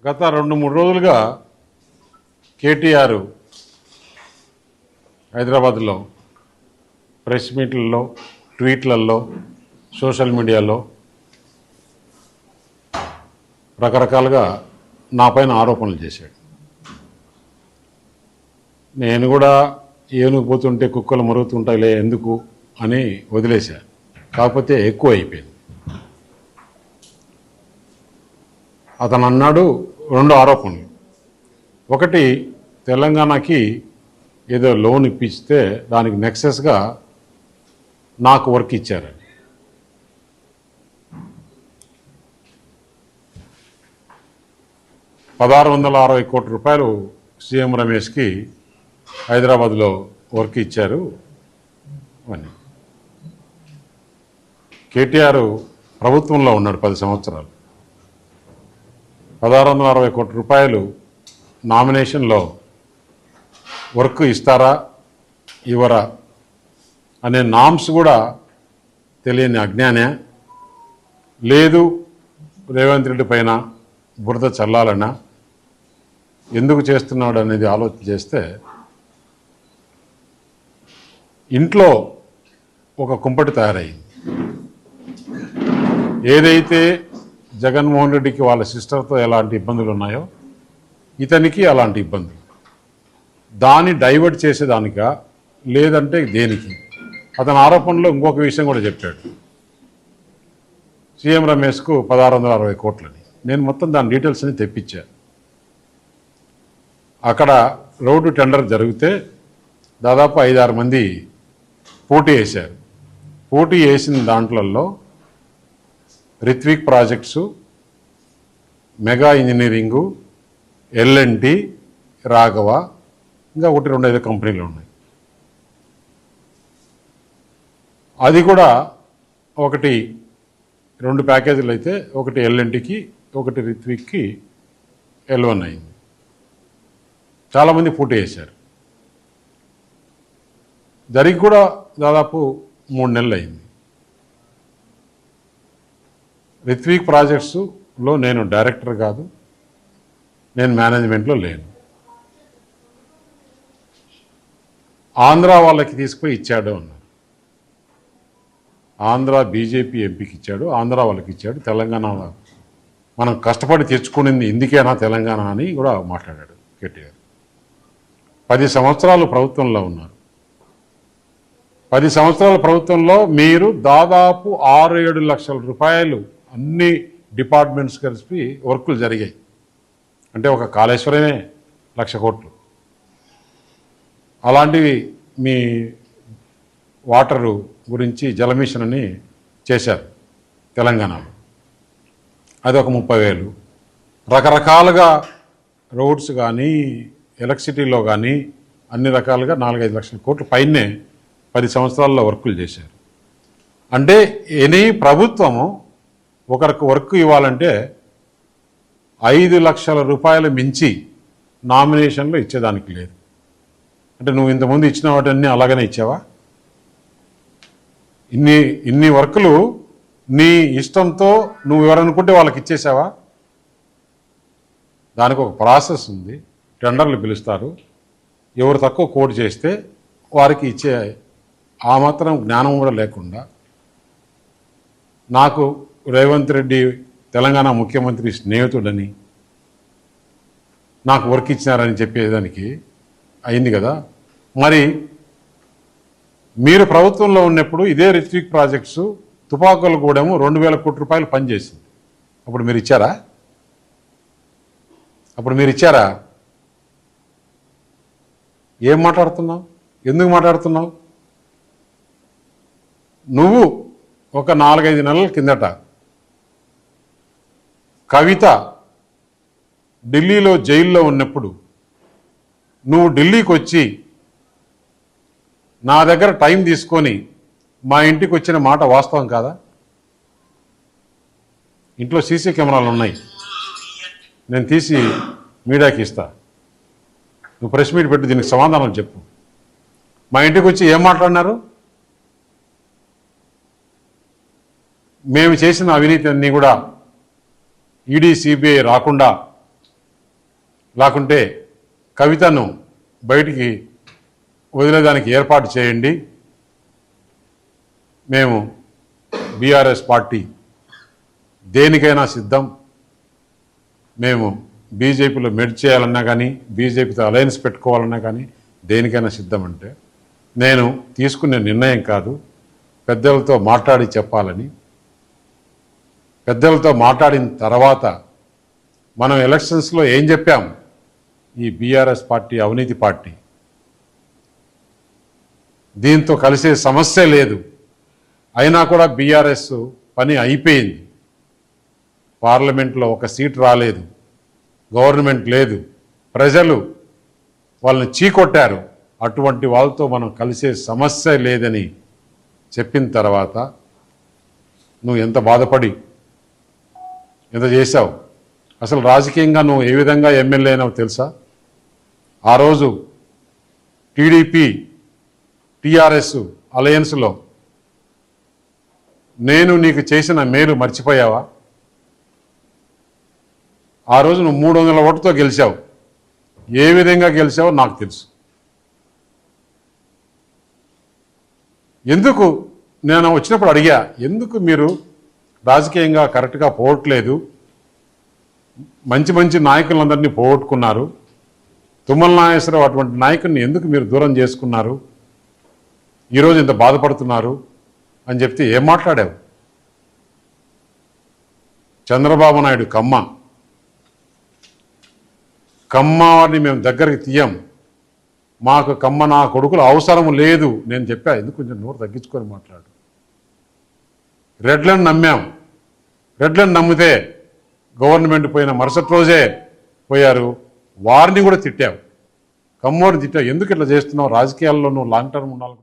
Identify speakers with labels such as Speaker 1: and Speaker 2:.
Speaker 1: గత 2-3 రోజులుగా కేటీఆర్ హైదరాబాద్లో ప్రెస్ మీట్లలో, ట్వీట్లలో, సోషల్ మీడియాలో రకరకాలుగా నాపైన ఆరోపణలు చేశాడు. నేను కూడా ఏనుగు పోతుంటే కుక్కలు మరుగుతుంటాయిలే ఎందుకు అని వదిలేశా. కాకపోతే ఎక్కువ అయిపోయింది. అతను అన్నాడు 2 ఆరోపణలు. ఒకటి, తెలంగాణకి ఏదో లోన్ ఇప్పిస్తే దానికి నెక్సెస్గా నాకు వర్క్ ఇచ్చారని. ₹1660 కోట్ల సీఎం రమేష్కి హైదరాబాద్లో వర్క్ ఇచ్చారు అని. కేటీఆర్ ప్రభుత్వంలో ఉన్నాడు 10 సంవత్సరాలు. ₹1660 కోట్ల నామినేషన్లో వర్క్ ఇస్తారా ఇవ్వరా అనే నామ్స్ కూడా తెలియని అజ్ఞానే. లేదు రేవంత్ రెడ్డి పైన బురద చల్లాలన్నా ఎందుకు చేస్తున్నాడు అనేది ఆలోచన చేస్తే ఇంట్లో ఒక కుంపటి తయారైంది. ఏదైతే జగన్మోహన్ రెడ్డికి వాళ్ళ సిస్టర్తో ఎలాంటి ఇబ్బందులు ఉన్నాయో ఇతనికి అలాంటి ఇబ్బందులు. దాన్ని డైవర్ట్ చేసేదానికా లేదంటే దేనికి? అతని ఆరోపణలో ఇంకొక విషయం కూడా చెప్పాడు. సీఎం రమేష్కు 1660 కోట్లని. నేను మొత్తం దాని డీటెయిల్స్ అని తెప్పించా. అక్కడ రోడ్డు టెండర్ జరిగితే దాదాపు 5-6 మంది పోటీ వేశారు. పోటీ వేసిన దాంట్లలో Rithwik projects, Megha engineering, LNT, Raghava, ఇంకా 1-2 కంపెనీలు ఉన్నాయి. అది కూడా 2 ప్యాకేజీలు అయితే ఒకటి ఎల్ఎన్టీకి, ఒకటి రిత్విక్కి L1 అయింది. చాలామంది పోటీ వేశారు. జరిగి కూడా దాదాపు 3 నెలలు అయింది. రిత్విక్ ప్రాజెక్ట్స్లో నేను డైరెక్టర్ కాదు, నేను మేనేజ్మెంట్లో లేను. ఆంధ్ర వాళ్ళకి తీసుకుపోయి ఇచ్చాడు అన్నారు. ఆంధ్ర బీజేపీ ఎంపీకి ఇచ్చాడు, ఆంధ్ర వాళ్ళకి ఇచ్చాడు. తెలంగాణ మనం కష్టపడి తెచ్చుకునింది ఇందుకేనా తెలంగాణ అని కూడా మాట్లాడాడు కేటీఆర్. 10 సంవత్సరాలు ప్రభుత్వంలో ఉన్నారు. 10 సంవత్సరాల ప్రభుత్వంలో మీరు దాదాపు 6-7 లక్షల రూపాయలు అన్ని డిపార్ట్మెంట్స్ కలిసి వర్కులు జరిగాయి. అంటే ఒక కాళేశ్వరమే 1,00,000 కోట్లు. అలాంటివి మీ వాటరు గురించి జలమిషన్ అని చేశారు తెలంగాణలో. అది ఒక 30,000. రకరకాలుగా రోడ్స్ కానీ ఎలక్ట్రిసిటీలో కానీ అన్ని రకాలుగా 4-5 లక్షల కోట్ల పైనే 10 సంవత్సరాల్లో వర్కులు చేశారు. అంటే ఎనీ ప్రభుత్వము ఒకరికి వర్క్ ఇవ్వాలంటే 5 లక్షల రూపాయలు మించి నామినేషన్లో ఇచ్చేదానికి లేదు. అంటే నువ్వు ఇంతకుముందు ఇచ్చిన వాటన్నీ అలాగనే ఇచ్చావా? ఇన్ని వర్కులు నీ ఇష్టంతో నువ్వు ఎవరనుకుంటే వాళ్ళకి ఇచ్చేసావా? దానికి ఒక ప్రాసెస్ ఉంది. టెండర్లు పిలుస్తారు. ఎవరు తక్కువ కోడ్ చేస్తే వారికి ఇచ్చే ఆ మాత్రం జ్ఞానం కూడా లేకుండా నాకు రేవంత్ రెడ్డి తెలంగాణ ముఖ్యమంత్రి స్నేహితుడని నాకు వర్క్ ఇచ్చినారని చెప్పేదానికి అయింది కదా. మరి మీరు ప్రభుత్వంలో ఉన్నప్పుడు ఇదే రిత్విక్ ప్రాజెక్ట్స్ తుపాకుల గూడెము 2,000 కోట్ల రూపాయలు పనిచేసింది. అప్పుడు మీరు ఇచ్చారా? ఏం మాట్లాడుతున్నావు? ఎందుకు మాట్లాడుతున్నావు? నువ్వు ఒక 4-5 నెలల కిందట కవిత ఢిల్లీలో జైల్లో ఉన్నప్పుడు నువ్వు ఢిల్లీకి వచ్చి నా దగ్గర టైం తీసుకొని మా ఇంటికి వచ్చిన మాట వాస్తవం కాదా? ఇంట్లో సీసీ కెమెరాలు ఉన్నాయి, నేను తీసి మీడియాకి ఇస్తా. నువ్వు ప్రెస్ మీట్ పెట్టి దీనికి సమాధానం చెప్పు. మా ఇంటికి వచ్చి ఏం మాట్లాడినారు? మేము చేసిన అవినీతి అన్నీ కూడా ఈడీ సిబిఐ రాకుండా లేకుంటే కవితను బయటికి వదిలేదానికి ఏర్పాటు చేయండి. మేము బీఆర్ఎస్ పార్టీ దేనికైనా సిద్ధం. మేము బీజేపీలో మెర్జ్ చేయాలన్నా కానీ, బీజేపీతో అలయన్స్ పెట్టుకోవాలన్నా కానీ దేనికైనా సిద్ధం అంటే, నేను తీసుకునే నిర్ణయం కాదు, పెద్దలతో మాట్లాడి చెప్పాలని. పెద్దలతో మాట్లాడిన తర్వాత మనం ఎలక్షన్స్లో ఏం చెప్పాం? ఈ బీఆర్ఎస్ పార్టీ అవినీతి పార్టీ, దీంతో కలిసే సమస్య లేదు. అయినా కూడా బీఆర్ఎస్ పని అయిపోయింది. పార్లమెంట్లో ఒక సీట్ రాలేదు, గవర్నమెంట్ లేదు, ప్రజలు వాళ్ళని చీకొట్టారు. అటువంటి వాళ్ళతో మనం కలిసే సమస్య లేదని చెప్పిన తర్వాత నువ్వు ఎంత బాధపడి ఎంత చేశావు? అసలు రాజకీయంగా నువ్వు ఏ విధంగా ఎమ్మెల్యే అయినావు తెలుసా? ఆ రోజు టీడీపీ టీఆర్ఎస్ అలయన్స్లో నేను నీకు చేసిన మేలు మర్చిపోయావా? ఆ రోజు నువ్వు 300 ఓటుతో గెలిచావు. ఏ విధంగా గెలిచావో నాకు తెలుసు. ఎందుకు నేను వచ్చినప్పుడు అడిగా, ఎందుకు మీరు రాజకీయంగా కరెక్ట్గా పోవట్లేదు? మంచి మంచి నాయకులందరినీ పోగొట్టుకున్నారు. తుమ్మల నాగేశ్వరరావు అటువంటి నాయకుడిని ఎందుకు మీరు దూరం చేసుకున్నారు? ఈరోజు ఇంత బాధపడుతున్నారు అని చెప్తే ఏం మాట్లాడావు? చంద్రబాబు నాయుడు కమ్మని మేము దగ్గరికి తీయం, మాకు కమ్మ నా కొడుకులు అవసరం లేదు నేను చెప్పా. ఎందుకు కొంచెం నోరు తగ్గించుకొని మాట్లాడు. రెడ్లను నమ్మాం. రెడ్లను నమ్మితే గవర్నమెంట్ పోయిన మరుసటి రోజే పోయారు. వారిని కూడా తిట్టావు, కమ్మోడిని తిట్టావు. ఎందుకు ఇట్లా చేస్తున్నావు? రాజకీయాల్లో నువ్వు లాంగ్ టర్మ్ ఉండాలి.